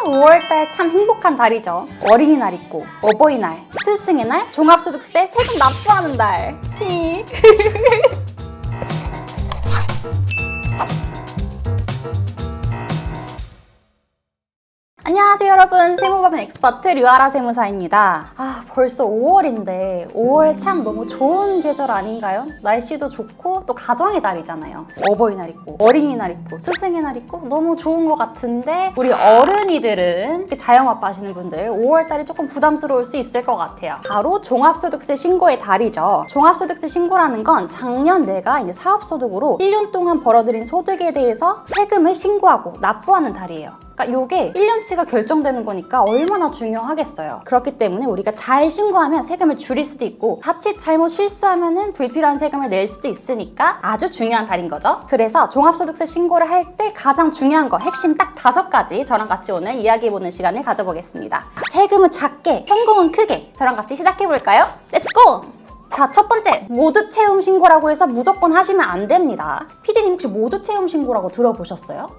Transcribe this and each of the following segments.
5월달 참 행복한 달이죠. 어린이날 있고, 어버이날, 스승의 날, 종합소득세 세금 납부하는 달. 안녕하세요 여러분, 세무법인 엑스퍼트 류아라 세무사입니다. 벌써 5월인데 5월 참 너무 좋은 계절 아닌가요? 날씨도 좋고 또 가정의 달이잖아요. 어버이날 있고 어린이날 있고 스승의 날 있고 너무 좋은 것 같은데 우리 어른이들은 자영업 하시는 분들 5월달이 조금 부담스러울 수 있을 것 같아요. 바로 종합소득세 신고의 달이죠. 종합소득세 신고라는 건 작년 내가 이제 사업소득으로 1년 동안 벌어들인 소득에 대해서 세금을 신고하고 납부하는 달이에요. 그러니까 이게 1년치가 결정되는 거니까 얼마나 중요하겠어요. 그렇기 때문에 우리가 잘 신고하면 세금을 줄일 수도 있고 자칫 잘못 실수하면 불필요한 세금을 낼 수도 있으니까 아주 중요한 달인 거죠. 그래서 종합소득세 신고를 할 때 가장 중요한 거 핵심 딱 5가지 저랑 같이 오늘 이야기해보는 시간을 가져보겠습니다. 세금은 작게, 성공은 크게. 저랑 같이 시작해볼까요? 렛츠고! 자, 첫 번째, 모두 채움 신고라고 해서 무조건 하시면 안 됩니다. PD님 혹시 모두 채움 신고라고 들어보셨어요?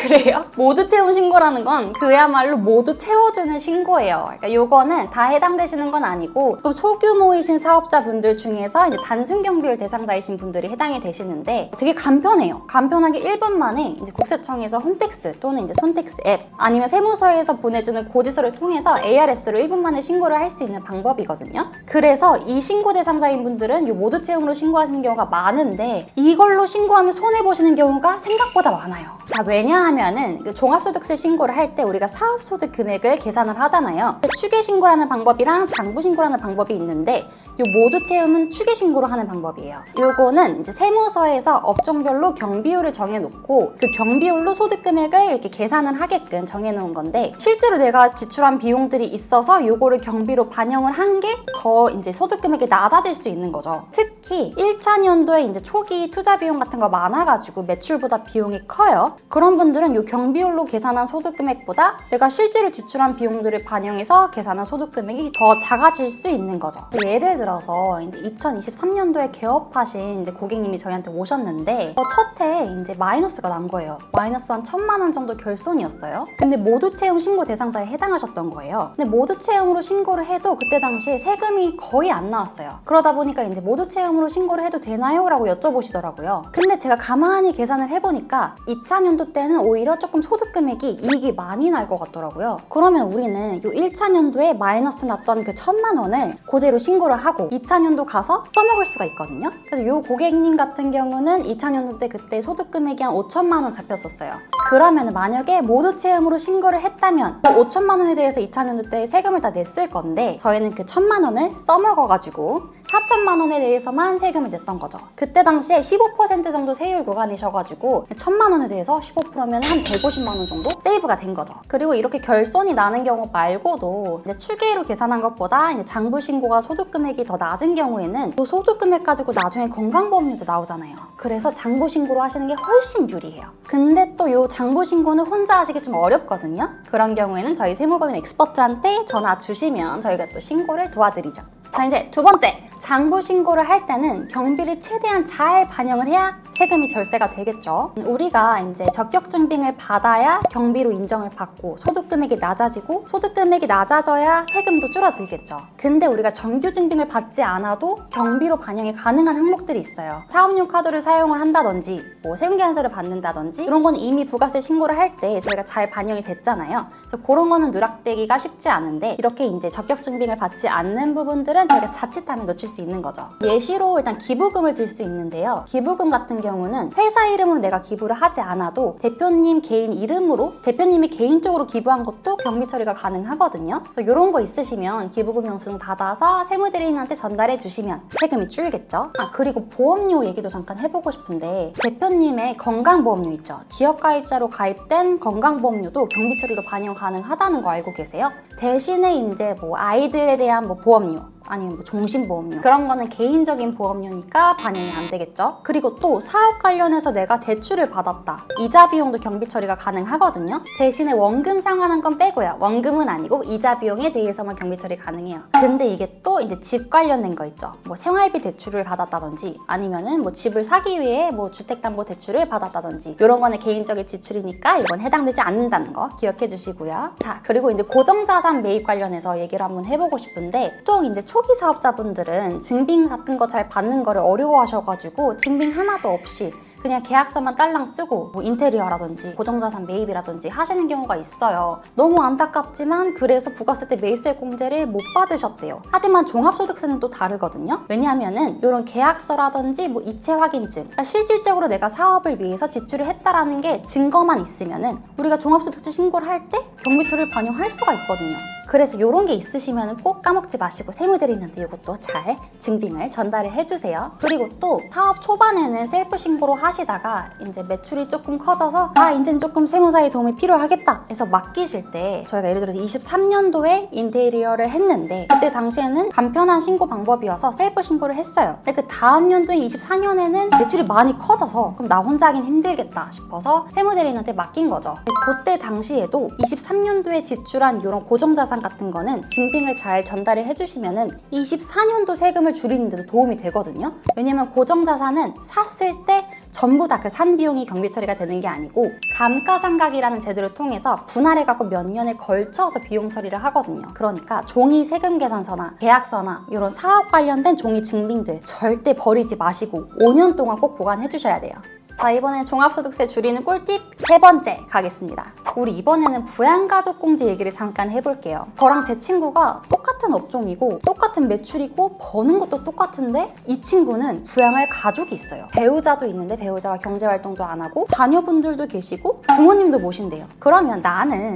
그래요? 모두 채움 신고라는 건 그야말로 모두 채워주는 신고예요. 그러니까 요거는 다 해당되시는 건 아니고 조금 소규모이신 사업자분들 중에서 이제 단순 경비율 대상자이신 분들이 해당이 되시는데 되게 간편해요. 간편하게 1분 만에 이제 국세청에서 홈택스 또는 이제 손택스 앱 아니면 세무서에서 보내주는 고지서를 통해서 ARS로 1분 만에 신고를 할 수 있는 방법이거든요. 그래서 이 신고 대상자인 분들은 이 모두 채움으로 신고하시는 경우가 많은데 이걸로 신고하면 손해보시는 경우가 생각보다 많아요. 자, 왜냐하면은 종합소득세 신고를 할 때 우리가 사업소득 금액을 계산을 하잖아요. 추계신고라는 방법이랑 장부신고라는 방법이 있는데 이 모두 채움은 추계신고로 하는 방법이에요. 요거는 이제 세무서에서 업종별로 경비율을 정해놓고 그 경비율로 소득 금액을 이렇게 계산을 하게끔 정해놓은 건데 실제로 내가 지출한 비용들이 있어서 요거를 경비로 반영을 한 게 더 이제 소득 금액이 낮아질 수 있는 거죠. 특히 1차 년도에 이제 초기 투자 비용 같은 거 많아가지고 매출보다 비용이 커요. 그런 분들은 이 경비율로 계산한 소득금액보다 내가 실제로 지출한 비용들을 반영해서 계산한 소득금액이 더 작아질 수 있는 거죠. 예를 들어서 이제 2023년도에 개업하신 이제 고객님이 저희한테 오셨는데 첫 해에 이제 마이너스가 난 거예요. 마이너스 한 1,000만 원 정도 결손이었어요. 근데 모두 채움 신고 대상자에 해당하셨던 거예요. 근데 모두 채움으로 신고를 해도 그때 당시에 세금이 거의 안 나왔어요. 그러다 보니까 이제 모두 채움으로 신고를 해도 되나요? 라고 여쭤보시더라고요. 근데 제가 가만히 계산을 해보니까 2차년도 때는 오히려 조금 소득 금액이 이익이 많이 날 것 같더라고요. 그러면 우리는 이 1차 년도에 마이너스 났던 그 1,000만 원을 그대로 신고를 하고 2차 년도 가서 써먹을 수가 있거든요. 그래서 이 고객님 같은 경우는 2차 년도 때 그때 소득 금액이 한 5천만 원 잡혔었어요. 그러면 만약에 모두 채움으로 신고를 했다면 5천만 원에 대해서 2차 년도 때 세금을 다 냈을 건데 저희는 그 1,000만 원을 써먹어가지고 4천만 원에 대해서만 세금을 냈던 거죠. 그때 당시에 15% 정도 세율 구간이셔가지고 1,000만 원에 대해서 15%면 한 150만 원 정도 세이브가 된 거죠. 그리고 이렇게 결손이 나는 경우 말고도 이제 추계로 계산한 것보다 이제 장부 신고가 소득 금액이 더 낮은 경우에는 그 소득 금액 가지고 나중에 건강보험료도 나오잖아요. 그래서 장부 신고로 하시는 게 훨씬 유리해요. 근데 또 이 장부 신고는 혼자 하시기 좀 어렵거든요. 그런 경우에는 저희 세무법인 엑스퍼트한테 전화 주시면 저희가 또 신고를 도와드리죠. 자, 이제 두 번째, 장부 신고를 할 때는 경비를 최대한 잘 반영을 해야 세금이 절세가 되겠죠. 우리가 이제 적격 증빙을 받아야 경비로 인정을 받고 소득 금액이 낮아지고 소득 금액이 낮아져야 세금도 줄어들겠죠. 근데 우리가 정규 증빙을 받지 않아도 경비로 반영이 가능한 항목들이 있어요. 사업용 카드를 사용을 한다든지 뭐 세금 계산서를 받는다든지 이런 건 이미 부가세 신고를 할 때 저희가 잘 반영이 됐잖아요. 그래서 그런 거는 누락되기가 쉽지 않은데 이렇게 이제 적격 증빙을 받지 않는 부분들은 저희가 자칫하면 놓칠 수 있는 거죠. 예시로 일단 기부금을 들 수 있는데요. 기부금 같은 경우는 회사 이름으로 내가 기부를 하지 않아도 대표님 개인 이름으로 대표님이 개인적으로 기부한 것도 경비 처리가 가능하거든요. 그래서 이런 거 있으시면 기부금 영수증 받아서 세무대리인한테 전달해 주시면 세금이 줄겠죠. 그리고 보험료 얘기도 잠깐 해보고 싶은데 대표님의 건강보험료 있죠. 지역가입자로 가입된 건강보험료도 경비 처리로 반영 가능하다는 거 알고 계세요? 대신에 이제 뭐 아이들에 대한 뭐 보험료 아니면 뭐 종신보험료 그런 거는 개인적인 보험료니까 반영이 안 되겠죠. 그리고 또 사업 관련해서 내가 대출을 받았다. 이자 비용도 경비 처리가 가능하거든요. 대신에 원금 상환한 건 빼고요. 원금은 아니고 이자 비용에 대해서만 경비 처리 가능해요. 근데 이게 또 이제 집 관련된 거 있죠. 뭐 생활비 대출을 받았다든지 아니면은 뭐 집을 사기 위해 뭐 주택담보대출을 받았다든지 이런 거는 개인적인 지출이니까 이건 해당되지 않는다는 거 기억해 주시고요. 자, 그리고 이제 고정자산 매입 관련해서 얘기를 한번 해보고 싶은데 보통 이제 초기 사업자분들은 증빙 같은 거 잘 받는 거를 어려워하셔가지고 증빙 하나도 없이 그냥 계약서만 딸랑 쓰고 뭐 인테리어라든지 고정자산 매입이라든지 하시는 경우가 있어요. 너무 안타깝지만 그래서 부가세 매입세 공제를 못 받으셨대요. 하지만 종합소득세는 또 다르거든요. 왜냐하면은 이런 계약서라든지 뭐 이체 확인증, 그러니까 실질적으로 내가 사업을 위해서 지출을 했다라는 게 증거만 있으면은 우리가 종합소득세 신고를 할 때 경비처리를 반영할 수가 있거든요. 그래서 이런 게 있으시면 꼭 까먹지 마시고 세무대리인한테 이것도 잘 증빙을 전달을 해주세요. 그리고 또 사업 초반에는 셀프 신고로 하시다가 이제 매출이 조금 커져서 이제는 조금 세무사의 도움이 필요하겠다 해서 맡기실 때 저희가 예를 들어서 23년도에 인테리어를 했는데 그때 당시에는 간편한 신고 방법이어서 셀프 신고를 했어요. 근데 그 다음 연도인 24년에는 매출이 많이 커져서 그럼 나 혼자 하긴 힘들겠다 싶어서 세무대리인한테 맡긴 거죠. 그때 당시에도 23년도에 지출한 이런 고정자산 같은 거는 증빙을 잘 전달을 해주시면은 24년도 세금을 줄이는 데도 도움이 되거든요. 왜냐면 고정자산은 샀을 때 전부 다 그 산 비용이 경비 처리가 되는 게 아니고 감가상각이라는 제도를 통해서 분할해갖고 몇 년에 걸쳐서 비용 처리를 하거든요. 그러니까 종이 세금 계산서나 계약서나 이런 사업 관련된 종이 증빙들 절대 버리지 마시고 5년 동안 꼭 보관해 주셔야 돼요. 자, 이번엔 종합소득세 줄이는 꿀팁 세 번째 가겠습니다. 우리 이번에는 부양가족공제 얘기를 잠깐 해볼게요. 저랑 제 친구가 똑같은 업종이고 똑같은 매출이고 버는 것도 똑같은데 이 친구는 부양할 가족이 있어요. 배우자도 있는데 배우자가 경제활동도 안 하고 자녀분들도 계시고 부모님도 모신대요. 그러면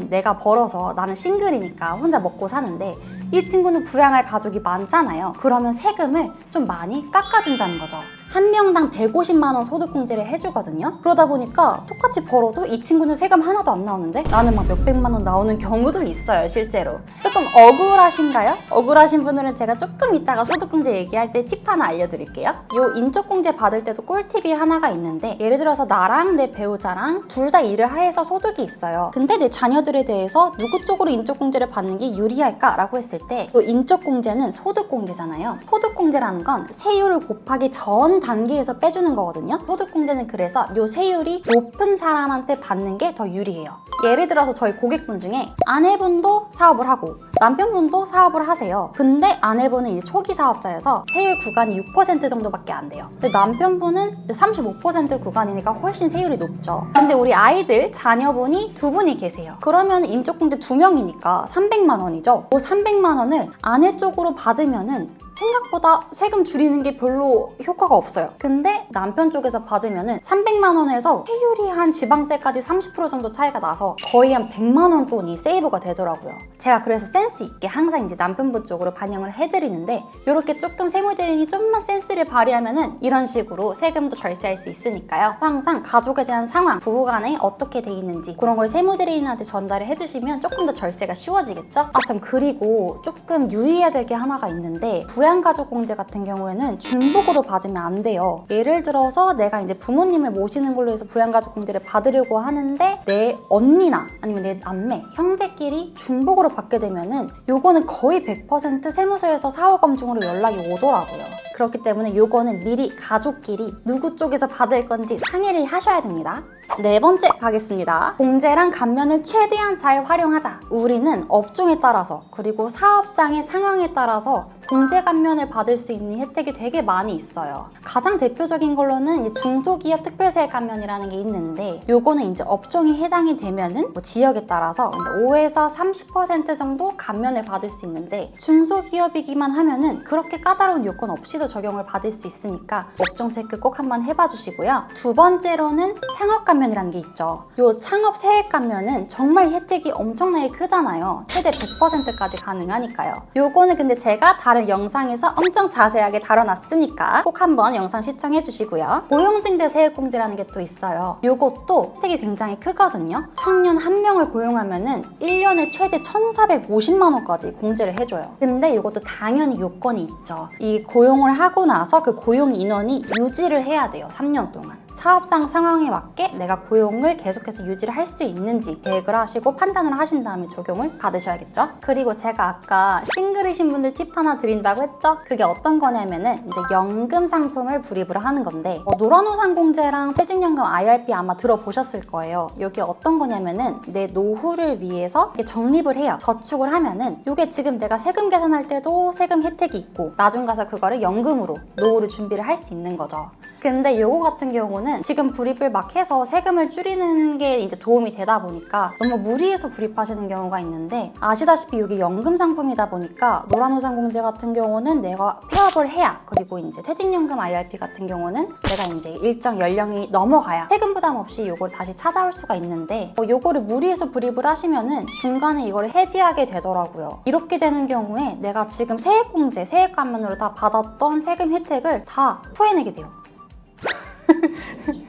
내가 벌어서 나는 싱글이니까 혼자 먹고 사는데 이 친구는 부양할 가족이 많잖아요. 그러면 세금을 좀 많이 깎아준다는 거죠. 한 명당 150만 원 소득공제를 해주거든요. 그러다 보니까 똑같이 벌어도 이 친구는 세금 하나도 안 나오는데 나는 막 몇백만 원 나오는 경우도 있어요, 실제로. 조금 억울하신가요? 억울하신 분들은 제가 조금 이따가 소득공제 얘기할 때 팁 하나 알려드릴게요. 요 인적공제 받을 때도 꿀팁이 하나가 있는데 예를 들어서 나랑 내 배우자랑 둘 다 일을 해서 소득이 있어요. 근데 내 자녀들에 대해서 누구 쪽으로 인적공제를 받는 게 유리할까라고 했을 때 요 인적공제는 소득공제잖아요. 소득공제라는 건 세율을 곱하기 전 단계에서 빼주는 거거든요. 소득공제는 그래서 요 세율이 높은 사람한테 받는 게 더 유리해요. 예를 들어서 저희 고객분 중에 아내분도 사업을 하고 남편분도 사업을 하세요. 근데 아내분은 이제 초기 사업자여서 세율 구간이 6% 정도밖에 안 돼요. 근데 남편분은 35% 구간이니까 훨씬 세율이 높죠. 근데 우리 아이들, 자녀분이 두 분이 계세요. 그러면 인적공제 2명이니까 300만 원이죠. 그 300만 원을 아내 쪽으로 받으면은 생각보다 세금 줄이는 게 별로 효과가 없어요. 근데 남편 쪽에서 받으면은 300만 원에서 세율이 한 지방세까지 30% 정도 차이가 나서 거의 한 100만 원 돈이 세이브가 되더라고요. 제가 그래서 센스 있게 항상 이제 남편분 쪽으로 반영을 해드리는데 이렇게 조금 세무대리인이 좀만 센스를 발휘하면은 이런 식으로 세금도 절세할 수 있으니까요. 항상 가족에 대한 상황, 부부간에 어떻게 돼 있는지 그런 걸 세무대리인한테 전달을 해주시면 조금 더 절세가 쉬워지겠죠? 참, 그리고 조금 유의해야 될 게 하나가 있는데 부양가족공제 같은 경우에는 중복으로 받으면 안 돼요. 예를 들어서 내가 이제 부모님을 모시는 걸로 해서 부양가족공제를 받으려고 하는데 내 언니나 아니면 내 남매, 형제끼리 중복으로 받게 되면은 요거는 거의 100% 세무서에서 사후검증으로 연락이 오더라고요. 그렇기 때문에 요거는 미리 가족끼리 누구 쪽에서 받을 건지 상의를 하셔야 됩니다. 네 번째 가겠습니다. 공제랑 감면을 최대한 잘 활용하자. 우리는 업종에 따라서 그리고 사업장의 상황에 따라서 공제 감면을 받을 수 있는 혜택이 되게 많이 있어요. 가장 대표적인 걸로는 이제 중소기업 특별세 감면이라는 게 있는데 요거는 이제 업종이 해당이 되면은 뭐 지역에 따라서 5에서 30% 정도 감면을 받을 수 있는데 중소기업이기만 하면은 그렇게 까다로운 요건 없이도 적용을 받을 수 있으니까 업종 체크 꼭 한번 해봐 주시고요. 두 번째로는 창업 감면이라는 게 있죠. 요 창업 세액 감면은 정말 혜택이 엄청나게 크잖아요. 최대 100%까지 가능하니까요. 요거는 근데 제가 다른 다른 영상에서 엄청 자세하게 다뤄놨으니까 꼭 한번 영상 시청해 주시고요. 고용증대 세액공제라는 게 또 있어요. 요것도 혜택이 굉장히 크거든요. 청년 한 명을 고용하면은 1년에 최대 1,450만 원까지 공제를 해줘요. 근데 이것도 당연히 요건이 있죠. 이 고용을 하고 나서 그 고용 인원이 유지를 해야 돼요. 3년 동안. 사업장 상황에 맞게 내가 고용을 계속해서 유지를 할 수 있는지 계획을 하시고 판단을 하신 다음에 적용을 받으셔야겠죠. 그리고 제가 아까 싱글이신 분들 팁 하나 드린다고 했죠. 그게 어떤 거냐면은 이제 연금 상품을 불입을 하는 건데 노란우산공제랑 퇴직연금 IRP 아마 들어보셨을 거예요. 이게 어떤 거냐면은 내 노후를 위해서 이렇게 적립을 해요. 저축을 하면은 이게 지금 내가 세금 계산할 때도 세금 혜택이 있고 나중 가서 그거를 연금으로 노후를 준비를 할 수 있는 거죠. 근데 요거 같은 경우는 지금 불입을 막 해서 세금을 줄이는 게 이제 도움이 되다 보니까 너무 무리해서 불입하시는 경우가 있는데 아시다시피 이게 연금 상품이다 보니까 노란우산공제 같은 경우는 내가 폐업을 해야 그리고 이제 퇴직연금 IRP 같은 경우는 내가 이제 일정 연령이 넘어가야 세금 부담 없이 요걸 다시 찾아올 수가 있는데 요거를 무리해서 불입을 하시면은 중간에 이걸 해지하게 되더라고요. 이렇게 되는 경우에 내가 지금 세액공제, 세액감면으로 다 받았던 세금 혜택을 다 토해내게 돼요.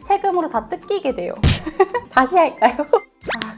세금으로 다 뜯기게 돼요. 다시 할까요?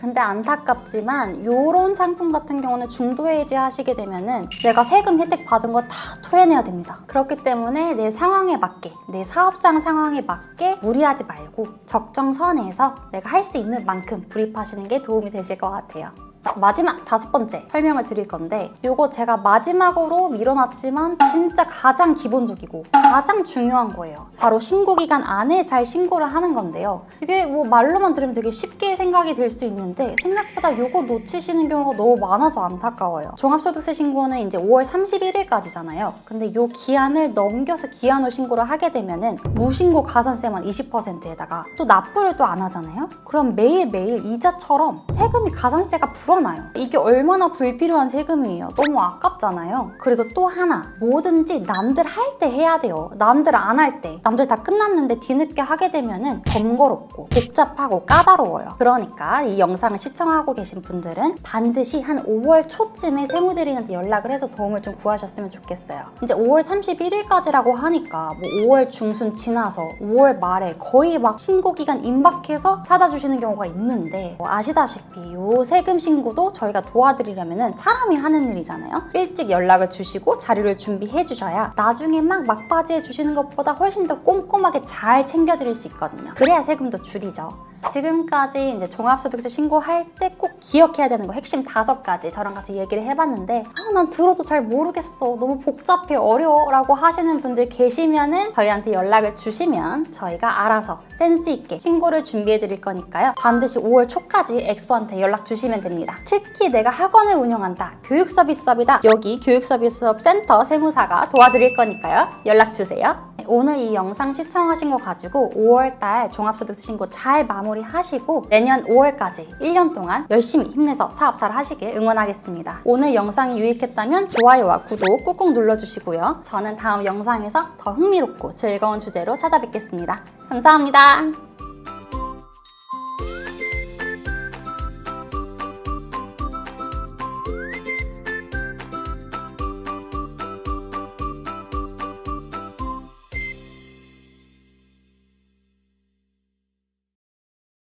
근데 안타깝지만 이런 상품 같은 경우는 중도 해지하시게 되면은 내가 세금 혜택 받은 거 다 토해내야 됩니다. 그렇기 때문에 내 상황에 맞게, 내 사업장 상황에 맞게 무리하지 말고 적정선에서 내가 할 수 있는 만큼 불입하시는 게 도움이 되실 것 같아요. 마지막 5번째 설명을 드릴 건데 요거 제가 마지막으로 밀어놨지만 진짜 가장 기본적이고 가장 중요한 거예요. 바로 신고기간 안에 잘 신고를 하는 건데요. 이게 뭐 말로만 들으면 되게 쉽게 생각이 들 수 있는데 생각보다 요거 놓치시는 경우가 너무 많아서 안타까워요. 종합소득세 신고는 이제 5월 31일까지잖아요. 근데 요 기한을 넘겨서 기한 후 신고를 하게 되면은 무신고 가산세만 20%에다가 또 납부를 또 안 하잖아요. 그럼 매일매일 이자처럼 세금이 가산세가 불어나요. 이게 얼마나 불필요한 세금이에요. 너무 아깝잖아요. 그리고 또 하나, 뭐든지 남들 할 때 해야 돼요. 남들 안 할 때, 남들 다 끝났는데 뒤늦게 하게 되면은 번거롭고 복잡하고 까다로워요. 그러니까 이 영상을 시청하고 계신 분들은 반드시 한 5월 초쯤에 세무대리인한테 연락을 해서 도움을 좀 구하셨으면 좋겠어요. 이제 5월 31일까지라고 하니까 뭐 5월 중순 지나서 5월 말에 거의 막 신고기간 임박해서 찾아주시는 경우가 있는데 아시다시피 요 세금 신고도 저희가 도와드리려면 사람이 하는 일이잖아요. 일찍 연락을 주시고 자료를 준비해 주셔야 나중에 막 막바지해 주시는 것보다 훨씬 더 꼼꼼하게 잘 챙겨드릴 수 있거든요. 그래야 세금도 줄이죠. 지금까지 이제 종합소득세 신고할 때 꼭 기억해야 되는 거 핵심 5가지 저랑 같이 얘기를 해봤는데 난 들어도 잘 모르겠어, 너무 복잡해, 어려워 라고 하시는 분들 계시면은 저희한테 연락을 주시면 저희가 알아서 센스 있게 신고를 준비해 드릴 거니까요. 반드시 5월 초까지 엑스퍼한테 연락 주시면 됩니다. 특히 내가 학원을 운영한다, 교육서비스업이다, 여기 교육서비스업 센터 세무사가 도와드릴 거니까요. 연락 주세요. 오늘 이 영상 시청하신 거 가지고 5월달 종합소득세 신고 잘 마무리하시고 내년 5월까지 1년 동안 열심히 힘내서 사업 잘 하시길 응원하겠습니다. 오늘 영상이 유익했다면 좋아요와 구독 꾹꾹 눌러주시고요. 저는 다음 영상에서 더 흥미롭고 즐거운 주제로 찾아뵙겠습니다. 감사합니다.